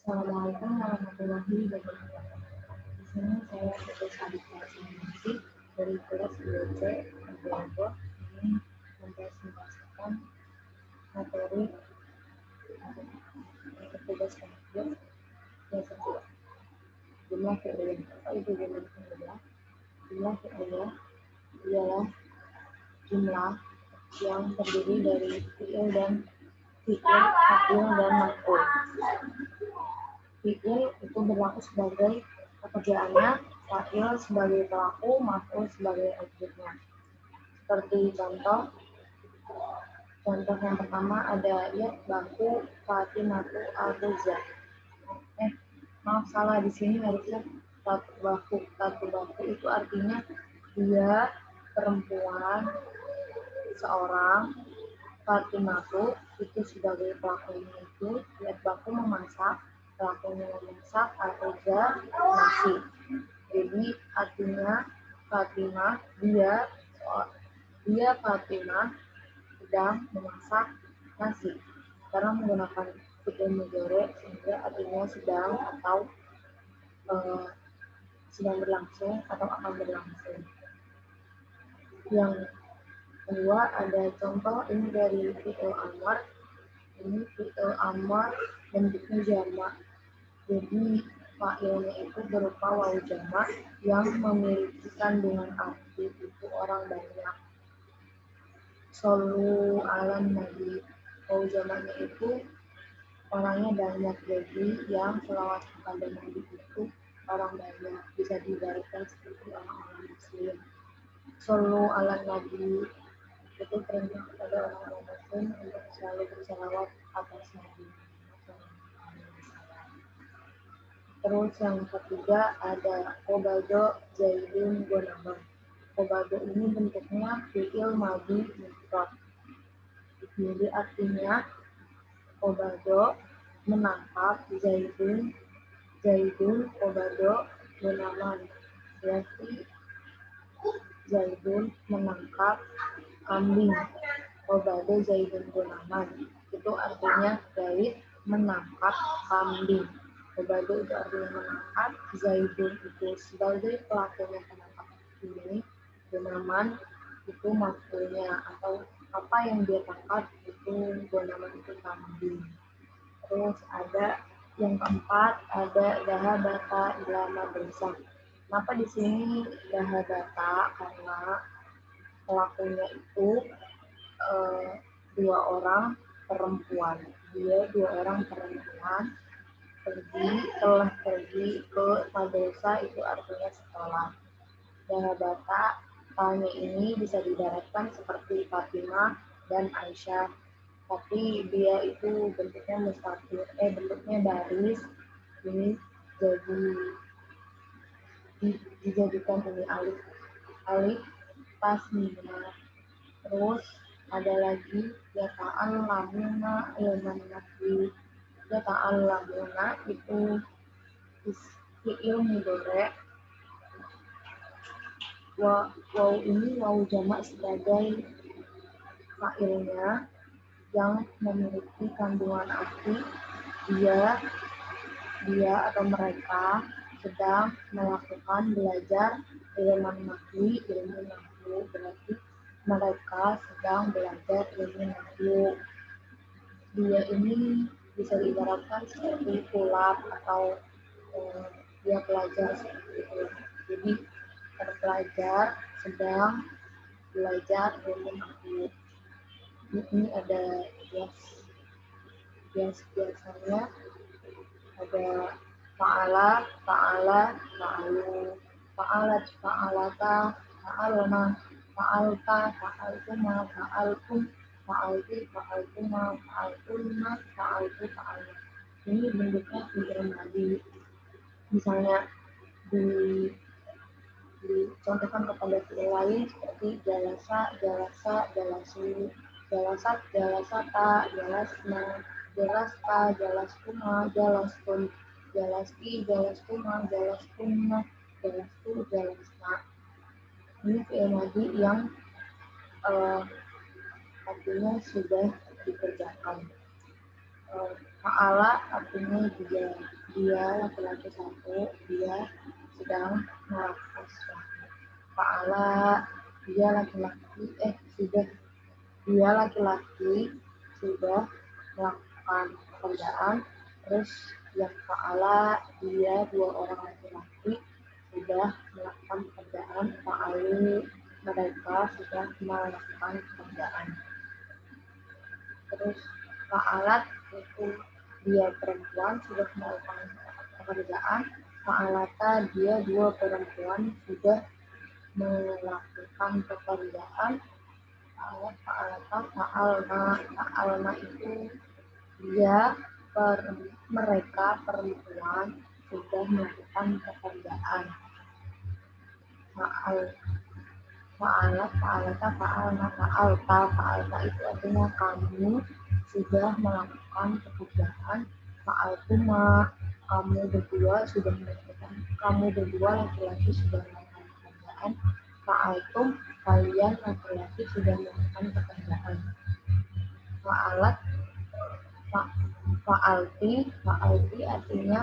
Assalamualaikum warahmatullahi wabarakatuh. Di sini saya Putri Sadikasi dari kelas 2C Bogor ingin mempresentasikan materi untuk tugas akhir yang kedua. Jumlah fi'liyah. Apa itu jumlah fi'liyah? Jumlah fi'liyah ialah jumlah yang terdiri dari fi'il dan fa'il dan maf'ul. Fi'il itu berlaku sebagai pekerjaannya, fa'il sebagai pelaku, maf'ul sebagai objeknya. Seperti contoh yang pertama ada baku Fatimatu al-Huza. Maaf salah, di sini harusnya baku itu artinya dia perempuan seorang, Fatimatu itu sebagai pelakunya itu, baku memasak, pelakunya memasak, al-Huza nasi. Jadi artinya Fatimah dia Fatimah sedang memasak nasi karena menggunakan fi'il mudhari sehingga artinya sedang atau sedang berlangsung atau akan berlangsung. Yang kedua ada contoh ini dari fi'il amar. Ini fi'il amar bentuknya jamak. Jadi fa'ilnya itu berupa wawu jamak yang memiliki kandungan arti itu orang banyak. Shollu ala nabi. Wawu jamaknya itu orangnya banyak, jadi yang selawat kepada nabi itu orang banyak, bisa diibaratkan seperti orang-orang muslim. Shollu ala nabi itu perintah kepada orang-orang muslim untuk selalu bersalawat atas nabi. Terus yang ketiga ada Obado Zaidun Gonaman. Obado ini bentuknya fi'il madhi mufrad. Jadi artinya Obado menangkap Zaidun Obado Gonaman. Berarti Zaidun menangkap kambing. Obado Zaidun Gonaman. Itu artinya Zaid menangkap kambing. Obado itu artinya menangkap, Zaidun itu sebagai pelakunya penangkap ini, Gonaman itu maf'ulnya atau apa yang dia tangkap itu Gonaman itu kambing. Terus ada yang keempat ada dahabata ila madrasah. Kenapa di sini dahabata? Karena pelakunya itu dua orang perempuan. Dia dua orang perempuan telah pergi ke madrasah itu artinya sekolah. Dahabata tanya ini bisa diibaratkan seperti Fatimah dan Aisyah, tapi dia itu bentuknya mustaqil, bentuknya baris, ini jadi dijadikan ini alif tasniyah. Terus ada lagi yata'allamuna ilman nahwi. Yata'allamuna itu fi'il mudhari. Waw ini waw jamak sebagai fa'ilnya yang memiliki kandungan arti dia atau mereka sedang melakukan belajar ilmu nahwu. Berarti mereka sedang belajar ilmu nahwu. Dia ini bisa diibaratkan seperti tulab atau dia pelajar seperti itu. Jadi terpelajar sedang belajar ilmu nahwu. Ini ada biasanya ada fa'ala, fa'alu, fa'alata, fa'alna, fa'alta, fa'altuma, fa'altum, fa'alti, fa'altuma, fa'altunna, fa'altu, fa'alna. Ini bentuknya fi'il madhi. Misalnya dicontohkan kepada fi'il lain seperti jalasa, jalasu, jalasat, jalasata, jalasna, jalasta, jalaskuma, jalaskun, jalasti, jalaskuma, jalaskunna, jalastu, jalasna. Ini fi'il madhi yang artinya sudah dikerjakan. Fa'ala artinya dia laki-laki satu, dia sedang melakukan sesuatu. Fa'ala dia laki-laki dia laki-laki sudah melakukan pekerjaan. Terus yang fa'ala dia dua orang laki-laki sudah melakukan pekerjaan. Fa'alu mereka sudah melakukan pekerjaan. Terus fa'alat itu dia perempuan sudah melakukan pekerjaan. Fa'alata dia dua perempuan sudah melakukan pekerjaan. Fa'alata fa'alna itu dia mereka perempuan sudah melakukan pekerjaan. Fa'alta itu artinya kamu sudah melakukan pekerjaan. Fa'altuma kamu berdua laki-laki sudah melakukan pekerjaan. Fa'altum kalian laki-laki sudah melakukan pekerjaan. Fa'alti artinya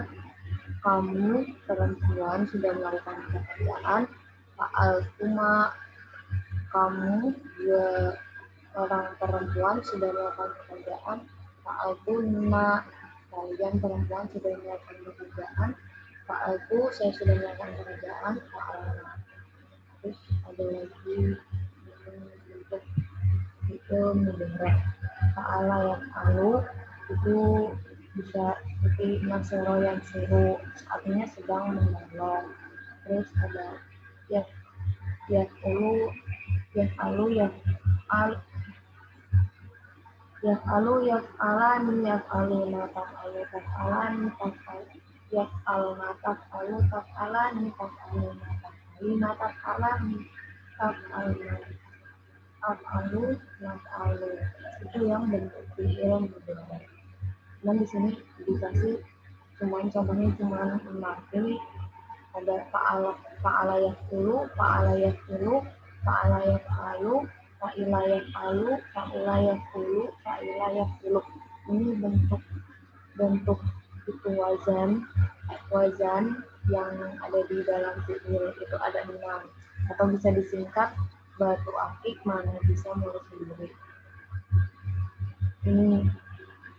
kamu perempuan sudah melakukan pekerjaan. Fa'altuma kamu dua orang perempuan sudah melakukan pekerjaan. Fa'altunna kalian perempuan sudah melakukan pekerjaan. Fa'altu saya sudah melakukan pekerjaan. Fa'alna. Terus ada lagi bentuk itu mudhari. Fa'ala yang alu itu bisa seperti nasoro yang suruh, artinya sedang menolong. Terus ada yaf'aluna taf'alani itu yang bentuk fi'il mudhari. Dan di sini dikasih contohnya cuma 6. Ada fa'ala yaf'ulu, fa'ala yaf'ulu, fa'ala yaf'alu, fa'ila yaf'alu, fa'ila yaf'ulu, fa'ila yaf'ulu. Ini bentuk itu wazan yang ada di dalam fi'il itu ada 6, atau bisa disingkat batu akik mana bisa mulus sendiri. Ini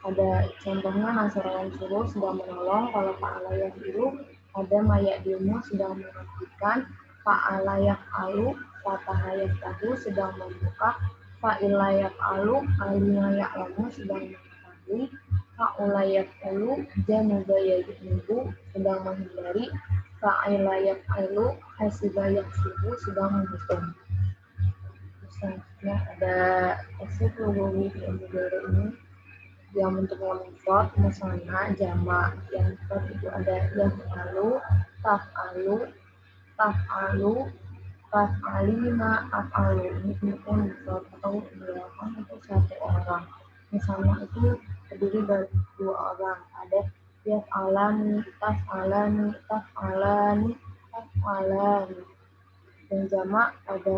ada contohnya nasara yang suruh sedang menolong. Kalau fa'ala yaf'ilu ada mayak ilmu sedang menghentikan. Fa'ala yaf'alu fataha yaf'alu sedang membuka. Fa'ila yaf'alu alima ya'lamu sedang mengetahui. Fa'ula yaf'alu januba yajnubu sedang menghindari. Fa'ila yaf'alu hasiba yahsibu sedang menghitung. Selanjutnya ada tasrif lugawi fi'il mudhari ini yang bentuknya mufrad, musanna, jamak. Yang mufrad itu ada yaf'alu, taf'alu, taf'alina, af'alu. Ini bentuknya mufrad atau dilakukan untuk satu orang. Musanna itu terdiri dari 2 orang. Ada yaf'alani, taf'alani. Dan jamak ada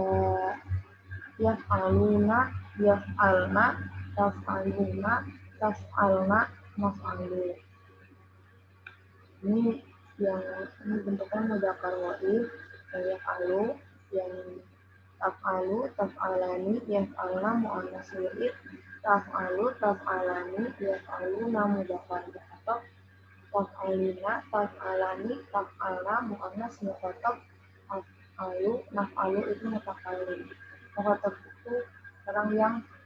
yaf'aluna, yaf'alna, taf'aluna, maf'alu. Ini bentuknya mudzakkar wa'if. Yang yaf'alu, yang taf'alu, taf'alani, yaf'alna muannas wa'if, taf'alu, taf'alani, yaf'aluna mudzakkar mu'atab, taf'alina, taf'alani, taf'alna muannas mu'atab, af'alu, naf'alu itu mutakallim. Mu'atab itu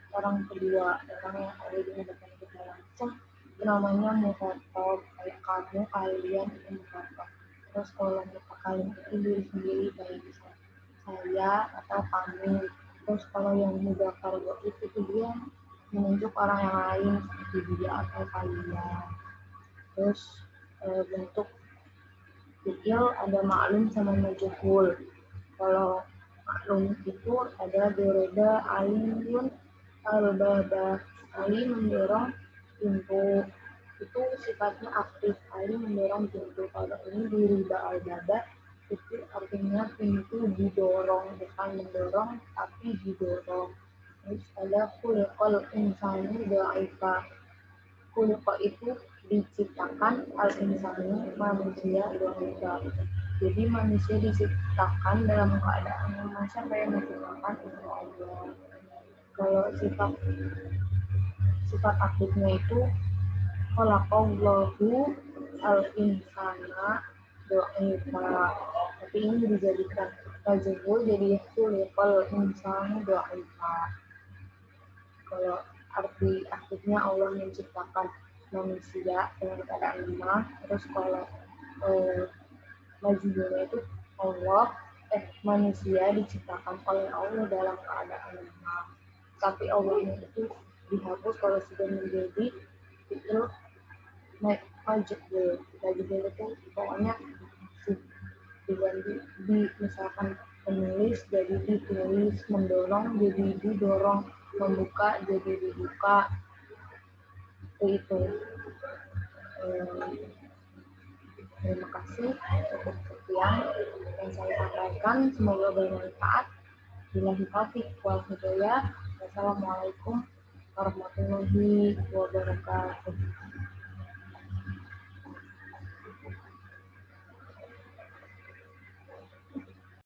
orang kedua, orang yang ada di hadapan kita langsung, namanya muhatab. Kayak kamu, kalian itu muhatab. Terus kalau mutakalim itu diri sendiri, kayak bisa saya atau kami. Terus kalau yang mudzakkar wa'if itu dia menunjuk orang yang lain seperti dia atau kalian. Terus bentuk fi'il ada ma'lum sama majhul. Kalau ma'lum itu ada doroba aliyun al-baba. Ali mendorong pintu, itu sifatnya aktif. Ali mendorong pintu. Kalau ini diriba al-baba itu artinya pintu didorong, bukan mendorong tapi didorong. Terus ada khulqal insani dha'ifa. Khuliqa itu diciptakan al-insani manusia doa. Jadi manusia diciptakan dalam keadaan lemah. Siapa yang menciptakan itu Allah. Kalau sifat aktifnya itu khalaqallahu al-insana doa. Tapi ini dijadikan tajwid jadi khuliqal insanu doa. Kalau arti aktifnya Allah menciptakan manusia dengan keadaan lemah, terus kalau majunya itu manusia diciptakan oleh Allah dalam keadaan lemah, tapi Allahnya itu dihapus kalau sudah menjadi itu majul itu pokoknya diganti misalkan penulis jadi ditulis, mendorong jadi didorong, membuka jadi dibuka, itu. Terima kasih, cukup sekian yang saya sampaikan, semoga bermanfaat. Billahi taufiq wal hidayah. Wassalamualaikum warahmatullahi wabarakatuh.